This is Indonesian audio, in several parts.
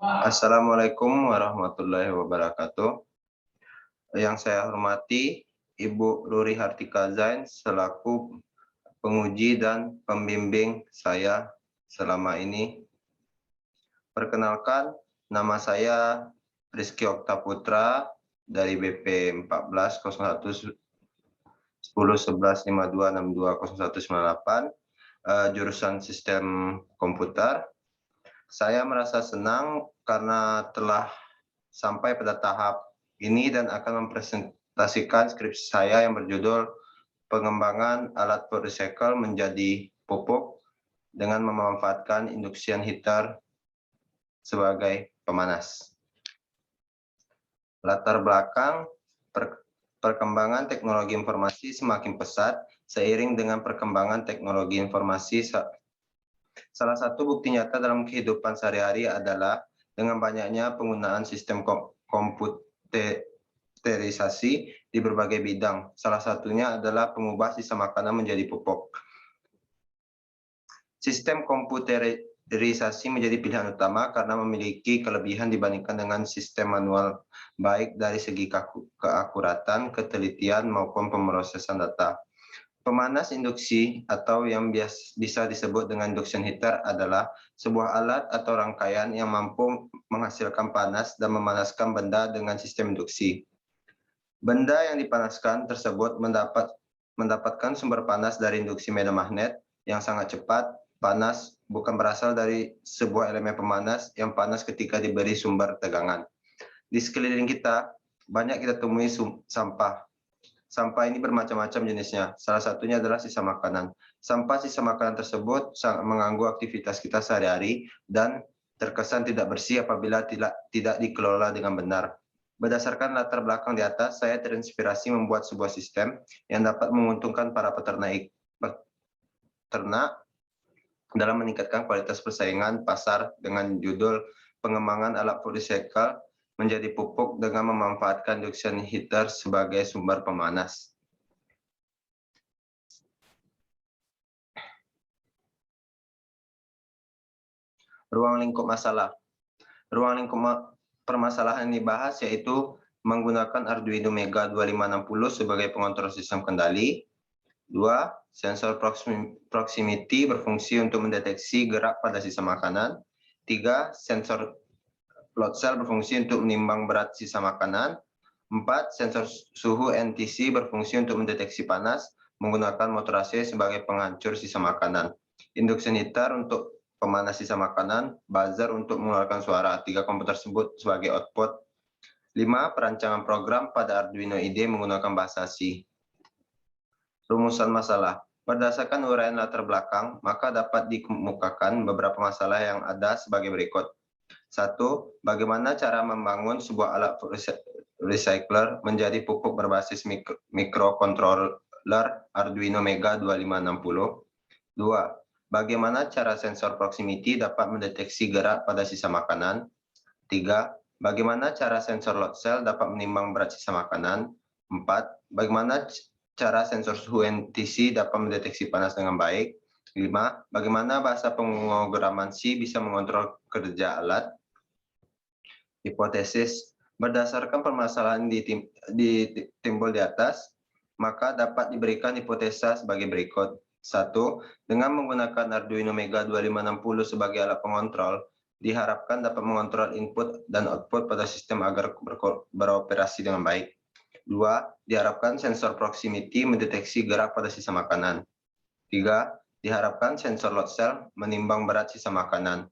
Assalamualaikum warahmatullahi wabarakatuh. Yang saya hormati Ibu Ruri Hartika Zain selaku penguji dan pembimbing saya selama ini. Perkenalkan, nama saya Rizky Oktaputra dari BP 1401 10 11 52 62 0198, jurusan Sistem Komputer. Saya merasa senang karena telah sampai pada tahap ini dan akan mempresentasikan skripsi saya yang berjudul Pengembangan Alat Food Recycle menjadi Pupuk dengan memanfaatkan induction heater sebagai pemanas. Latar belakang perkembangan teknologi informasi semakin pesat seiring dengan perkembangan teknologi informasi. Salah satu bukti nyata dalam kehidupan sehari-hari adalah dengan banyaknya penggunaan sistem komputerisasi di berbagai bidang. Salah satunya adalah pengubah sisa makanan menjadi pupuk. Sistem komputerisasi menjadi pilihan utama karena memiliki kelebihan dibandingkan dengan sistem manual, baik dari segi keakuratan, ketelitian, maupun pemrosesan data. Pemanas induksi atau yang bisa disebut dengan induction heater adalah sebuah alat atau rangkaian yang mampu menghasilkan panas dan memanaskan benda dengan sistem induksi. Benda yang dipanaskan tersebut mendapatkan sumber panas dari induksi medan magnet yang sangat cepat. Panas bukan berasal dari sebuah elemen pemanas yang panas ketika diberi sumber tegangan. Di sekeliling kita, banyak kita temui sampah. Sampah ini bermacam-macam jenisnya, salah satunya adalah sisa makanan. Sampah sisa makanan tersebut sangat mengganggu aktivitas kita sehari-hari dan terkesan tidak bersih apabila tidak dikelola dengan benar. Berdasarkan latar belakang di atas, saya terinspirasi membuat sebuah sistem yang dapat menguntungkan para peternak dalam meningkatkan kualitas persaingan pasar dengan judul Pengembangan Alat Food Recycle menjadi pupuk dengan memanfaatkan induction heater sebagai sumber pemanas. Ruang lingkup masalah. Ruang lingkup permasalahan yang dibahas yaitu menggunakan Arduino Mega 2560 sebagai pengontrol sistem kendali. 2. Sensor proximity berfungsi untuk mendeteksi gerak pada sisa makanan. 3. Sensor load cell berfungsi untuk menimbang berat sisa makanan. 4. Sensor suhu NTC berfungsi untuk mendeteksi panas menggunakan motor AC sebagai penghancur sisa makanan. Induction heater untuk pemanas sisa makanan, buzzer untuk mengeluarkan suara. 3 komputer tersebut sebagai output. 5. Perancangan program pada Arduino IDE menggunakan bahasa C. Rumusan masalah. Berdasarkan uraian latar belakang, maka dapat dikemukakan beberapa masalah yang ada sebagai berikut. 1. Bagaimana cara membangun sebuah alat recycler menjadi pupuk berbasis microcontroller Arduino Mega 2560. 2. Bagaimana cara sensor proximity dapat mendeteksi gerak pada sisa makanan. 3. Bagaimana cara sensor load cell dapat menimbang berat sisa makanan. 4. Bagaimana cara sensor suhu NTC dapat mendeteksi panas dengan baik. 5. Bagaimana bahasa pemrograman C bisa mengontrol kerja alat. Hipotesis. Berdasarkan permasalahan timbul di atas, maka dapat diberikan hipotesa sebagai berikut. 1. Dengan menggunakan Arduino Mega 2560 sebagai alat pengontrol, diharapkan dapat mengontrol input dan output pada sistem agar beroperasi dengan baik. 2. Diharapkan sensor proximity mendeteksi gerak pada sisa makanan. 3. Diharapkan sensor load cell menimbang berat sisa makanan.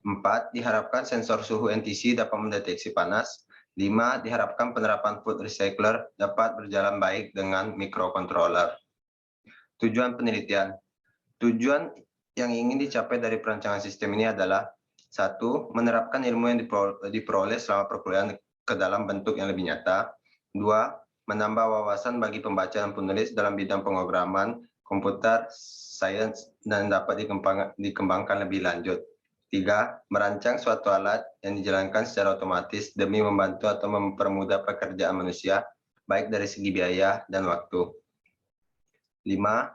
4. Diharapkan sensor suhu NTC dapat mendeteksi panas. 5. Diharapkan penerapan food recycler dapat berjalan baik dengan microcontroller. Tujuan penelitian. Tujuan yang ingin dicapai dari perancangan sistem ini adalah 1. Menerapkan ilmu yang diperoleh selama perkuliahan ke dalam bentuk yang lebih nyata. 2. Menambah wawasan bagi pembaca dan penulis dalam bidang pemrograman, komputer, sains, dan dapat dikembangkan lebih lanjut. 3. Merancang suatu alat yang dijalankan secara otomatis demi membantu atau mempermudah pekerjaan manusia, baik dari segi biaya dan waktu. 5.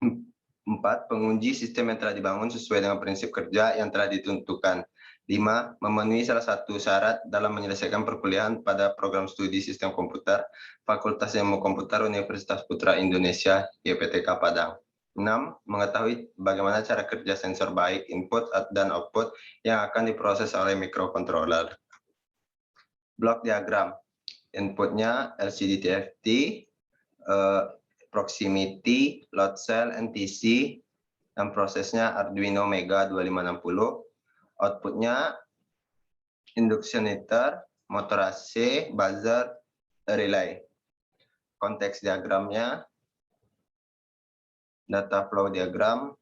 4. Penguji sistem yang telah dibangun sesuai dengan prinsip kerja yang telah ditentukan. 5. Memenuhi salah satu syarat dalam menyelesaikan perkuliahan pada program studi sistem komputer Fakultas Ilmu Komputer Universitas Putra Indonesia YPTK Padang. 6. Mengetahui bagaimana cara kerja sensor baik input dan output yang akan diproses oleh microcontroller. Blok diagram. Inputnya LCD TFT, proximity, load cell, NTC, dan prosesnya Arduino Mega 2560. Outputnya induction heater, motor AC, buzzer, relay. Konteks diagramnya, data flow diagram,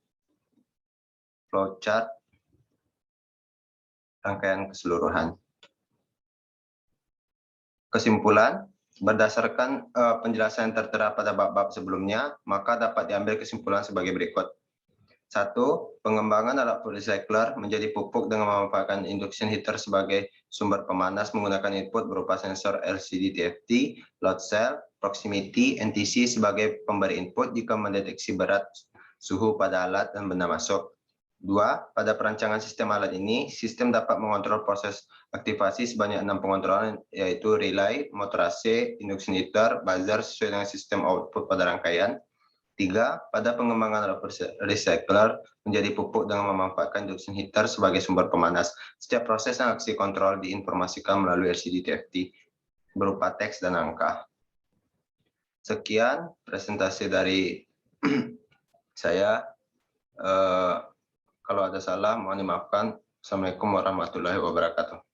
flowchart, rangkaian keseluruhan. Kesimpulan, berdasarkan penjelasan yang tertera pada bab-bab sebelumnya, maka dapat diambil kesimpulan sebagai berikut. 1. Pengembangan alat recycler menjadi pupuk dengan memanfaatkan induction heater sebagai sumber pemanas menggunakan input berupa sensor LCD TFT, load cell, proximity, NTC sebagai pemberi input jika mendeteksi berat suhu pada alat dan benda masuk. 2. Pada perancangan sistem alat ini, sistem dapat mengontrol proses aktivasi sebanyak 6 pengontrolan, yaitu relay, motor AC, induction heater, buzzer sesuai dengan sistem output pada rangkaian. 3. Pada pengembangan alat recycler menjadi pupuk dengan memanfaatkan induction heater sebagai sumber pemanas. Setiap proses dan aksi kontrol diinformasikan melalui LCD TFT berupa teks dan angka. Sekian presentasi dari saya. Kalau ada salah mohon dimaafkan. Assalamualaikum warahmatullahi wabarakatuh.